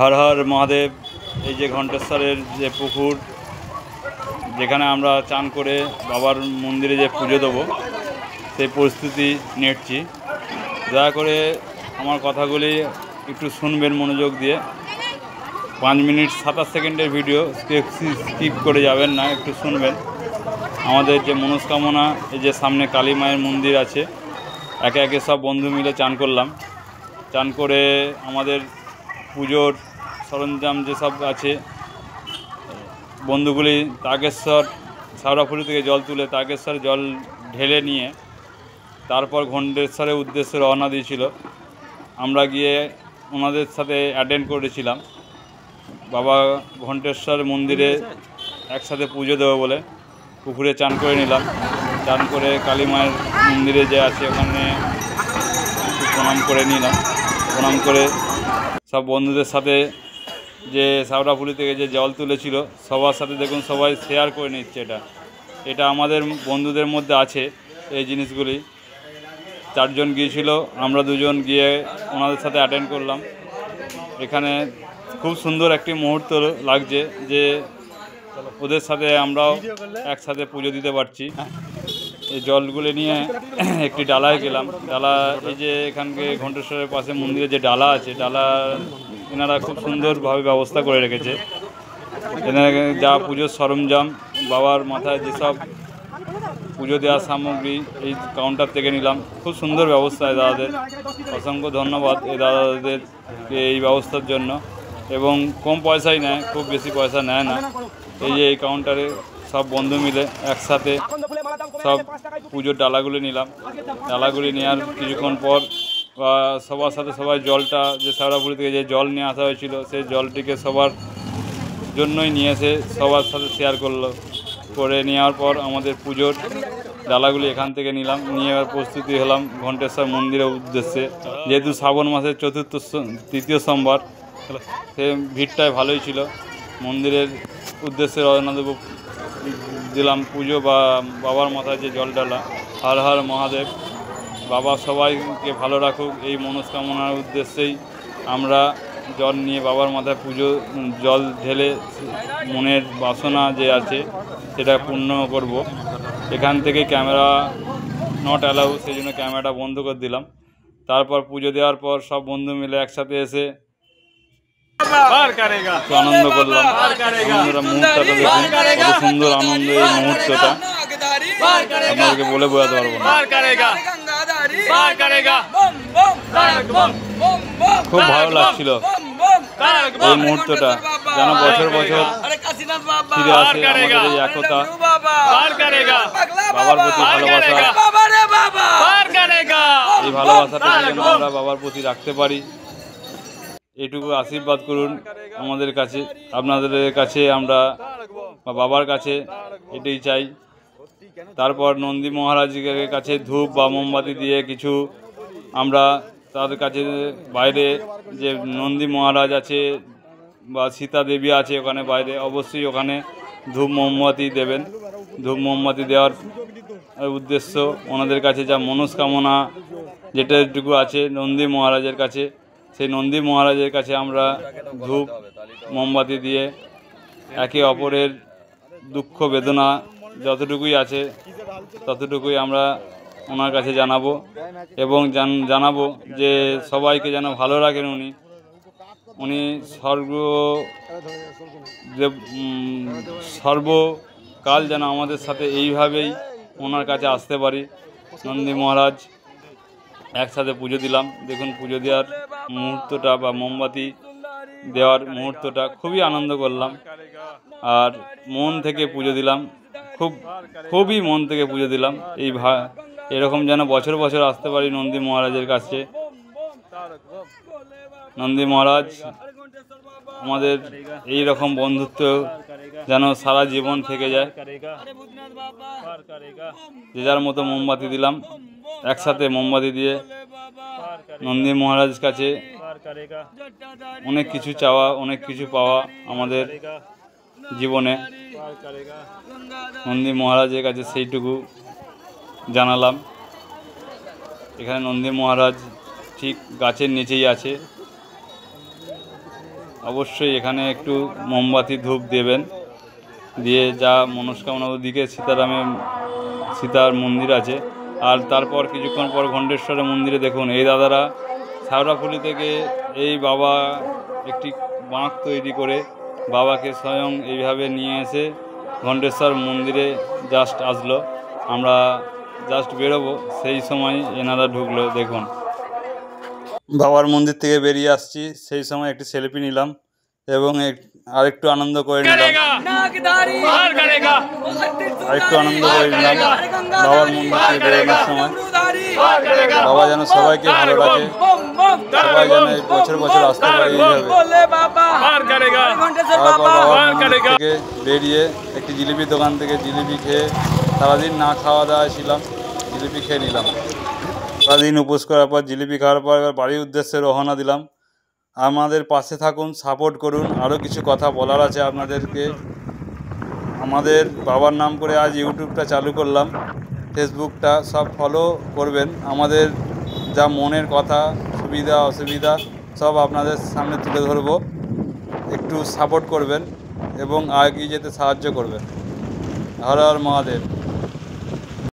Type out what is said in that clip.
हर हर महादेव। এই যে ঘণ্টেশ্বরের যে পুকুর, যেখানে আমরা চান করে বাবার মন্দিরে যে পুজো দেবো সেই প্রস্তুতি নিচ্ছি। দয়া করে আমার কথাগুলি একটু শুনবেন মনোযোগ দিয়ে। 5 মিনিট 27 সেকেন্ডের ভিডিও, স্কিপ করে যাবেন না, একটু শুনবেন। আমাদের যে মনস্কামনা, এই যে সামনে কালী মায়ের মন্দির আছে, একে একে সব বন্ধু মিলে চান করলাম। চান করে আমাদের পুজোর সরঞ্জাম যেসব আছে, বন্ধুগুলি তারকেশ্বর শ্যাওড়াফুলি থেকে জল তুলে তারকেশ্বর জল ঢেলে নিয়ে তারপর ঘণ্টেশ্বরের উদ্দেশ্যে রওনা দিয়েছিল। আমরা গিয়ে ওনাদের সাথে অ্যাটেন্ড করেছিলাম। বাবা ঘণ্টেশ্বর মন্দিরে একসাথে পুজো দেবো বলে পুকুরে চান করে নিলাম। চান করে কালী মায়ের মন্দিরে যে আছে ওখানে প্রণাম করে নিলাম। প্রণাম করে সব বন্ধুদের সাথে যে শ্যাওড়াফুলি থেকে যে জল তুলেছিল সবার সাথে দেখুন সবাই শেয়ার করে নিচ্ছে। এটা আমাদের বন্ধুদের মধ্যে আছে এই জিনিসগুলি। 4 জন গিয়েছিল, আমরা 2 জন গিয়ে ওনাদের সাথে অ্যাটেন্ড করলাম। এখানে খুব সুন্দর একটি মুহূর্ত লাগছে যে ওদের সাথে আমরাও একসাথে পুজো দিতে পারছি। এই জলগুলো নিয়ে একটি ডালায় গেলাম। ডালা, এই যে এখানকে ঘণ্টেশ্বরের পাশে মন্দিরে যে ডালা আছে, ডালা এনারা খুব সুন্দরভাবে ব্যবস্থা করে রেখেছে। এখানে যা পুজোর সরঞ্জাম, বাবার মাথায় যেসব পুজো দেওয়ার সামগ্রী এই কাউন্টার থেকে নিলাম। খুব সুন্দর ব্যবস্থা এই দাদাদের, অসংখ্য ধন্যবাদ এই দাদাদেরকে এই ব্যবস্থার জন্য। এবং কম পয়সাই নেয়, খুব বেশি পয়সা নেয় না। এই যে এই কাউন্টারে সব বন্ধু মিলে একসাথে সব পুজোর ডালাগুলি নিলাম। ডালাগুলি নেওয়ার কিছুক্ষণ পর সবার সাথে সবাই জলটা, যে শ্যাওড়াফুলি থেকে যে জল নিয়ে আসা হয়েছিল সেই জলটিকে সবার জন্যই নিয়ে এসে সবার সাথে শেয়ার করে নেওয়ার পর আমাদের পুজোর ডালাগুলি এখান থেকে নিলাম। নিয়ে প্রস্তুতি হলাম ঘণ্টেশ্বর মন্দিরের উদ্দেশ্যে। যেহেতু শ্রাবণ মাসের তৃতীয় সোমবার, সে ভিড়টাই ভালোই ছিল। মন্দিরের উদ্দেশ্যে রওনা দেব দিলাম পুজো বা বাবার মাথায় যে জল ডালা। হর হর মহাদেব। বাবা সবাইকে ভালো রাখুক, এই মনস্কামনার উদ্দেশ্যেই আমরা জল নিয়ে বাবার মাথায় জল ঢেলে মনের বাসনা যে আছে সেটা পূর্ণ করব। এখান থেকে ক্যামেরা নট অ্যালাউ, সেই জন্য ক্যামেরাটা বন্ধ করে দিলাম। তারপর পুজো দেওয়ার পর সব বন্ধু মিলে একসাথে এসে আনন্দ করলাম। বন্ধুরা মুহূর্তটা দেখুন, কত সুন্দর আনন্দ এই মুহূর্তটা, আপনাদেরকে বলে বোঝাতে পারবো না। খুব ভালো লাগছিল এই মুহূর্তটা, যেন বছর বছর ফিরে আসে আমাদের এই একতা, বাবার প্রতি ভালোবাসা। এই ভালোবাসাটা যেন আমরা বাবার প্রতি রাখতে পারি, এটুকু আশীর্বাদ করুন আমাদের কাছে, আপনাদের কাছে আমরা বাবার কাছে এটাই চাই। তারপর নন্দী মহারাজের কাছে ধূপ বা মোমবাতি দিয়ে কিছু আমরা তাদের কাছে, বাইরে যে নন্দী মহারাজ আছে বা সীতা দেবী আছে ওখানে বাইরে, অবশ্যই ওখানে ধূপ মোমবাতি দেবেন। ধূপ মোমবাতি দেওয়ার উদ্দেশ্য ওনাদের কাছে যা মনস্কামনা যেটাটুকু আছে নন্দী মহারাজের কাছে, সেই নন্দী মহারাজের কাছে আমরা ধূপ মোমবাতি দিয়ে একে অপরের দুঃখ বেদনা যতটুকুই আছে ততটুকুই আমরা ওনার কাছে জানাবো। এবং জানাবো যে সবাইকে যেন ভালো রাখেন উনি সর্বকাল যেন আমাদের সাথে এইভাবেই ওনার কাছে আসতে পারি। নন্দী মহারাজ একসাথে পুজো দিলাম। দেখুন পুজো দেওয়ার মুহূর্তটা বা মোমবাতি দেওয়ার মুহূর্তটা খুবই আনন্দ করলাম আর মন থেকে পুজো দিলাম। খুবই মন থেকে পুজো দিলাম। এরকম যেন বছর বছর আসতে পারি নন্দী মহারাজের কাছে। নন্দী মহারাজ আমাদের এই রকম বন্ধুত্ব যেন সারা জীবন থেকে যায়। যে যার মতো মোমবাতি দিলাম, একসাথে মোমবাতি দিয়ে নন্দী মহারাজ কাছে অনেক কিছু চাওয়া, অনেক কিছু পাওয়া আমাদের জীবনে। নন্দী মহারাজের কাছে সেইটুকু জানালাম। এখানে নন্দী মহারাজ ঠিক গাছের নিচেই আছে। অবশ্যই এখানে একটু মোমবাতি ধূপ দেবেন, দিয়ে যা মনস্কামনা, ওদিকে সীতার মন্দির আছে। আর তারপর কিছুক্ষণ পর ঘণ্টেশ্বরের মন্দিরে দেখুন এই দাদারা শ্যাওড়াফুলি থেকে এই বাবা একটি বাঁক তৈরি করে বাবাকে স্বয়ং এইভাবে নিয়ে এসে ঘণ্টেশ্বর মন্দিরে জাস্ট আসলো। আমরা জাস্ট বেরোবো সেই সময় এনারা ঢুকলো। দেখুন বাবার মন্দির থেকে বেরিয়ে আসছি, সেই সময় একটি সেলফি নিলাম এবং আরেকটু আনন্দ করে নিলাম বাবার মন্দির থেকে বেরোনোর সময়। বাবা যেন সবাইকে ভালো রাখে, সবাই যেন বছর বছর আসতে পারে এইভাবে। থেকে বেরিয়ে একটি জিলিপির দোকান থেকে জিলিপি খেয়ে, সারাদিন না খাওয়া দাওয়ায় ছিলাম, জিলিপি খেয়ে নিলাম। সারাদিন উপোস করার পর জিলিপি খাওয়ার পর এবার বাড়ির উদ্দেশ্যে রওনা দিলাম। আমাদের পাশে থাকুন, সাপোর্ট করুন। আরও কিছু কথা বলার আছে আপনাদেরকে। আমাদের বাবার নাম করে আজ ইউটিউবটা চালু করলাম, ফেসবুকটা সব ফলো করবেন। আমাদের যা মনের কথা, সুবিধা অসুবিধা সব আপনাদের সামনে তুলে ধরবো। একটু সাপোর্ট করবেন এবং এগিয়ে যেতে সাহায্য করবেন। হর হর মহাদেব।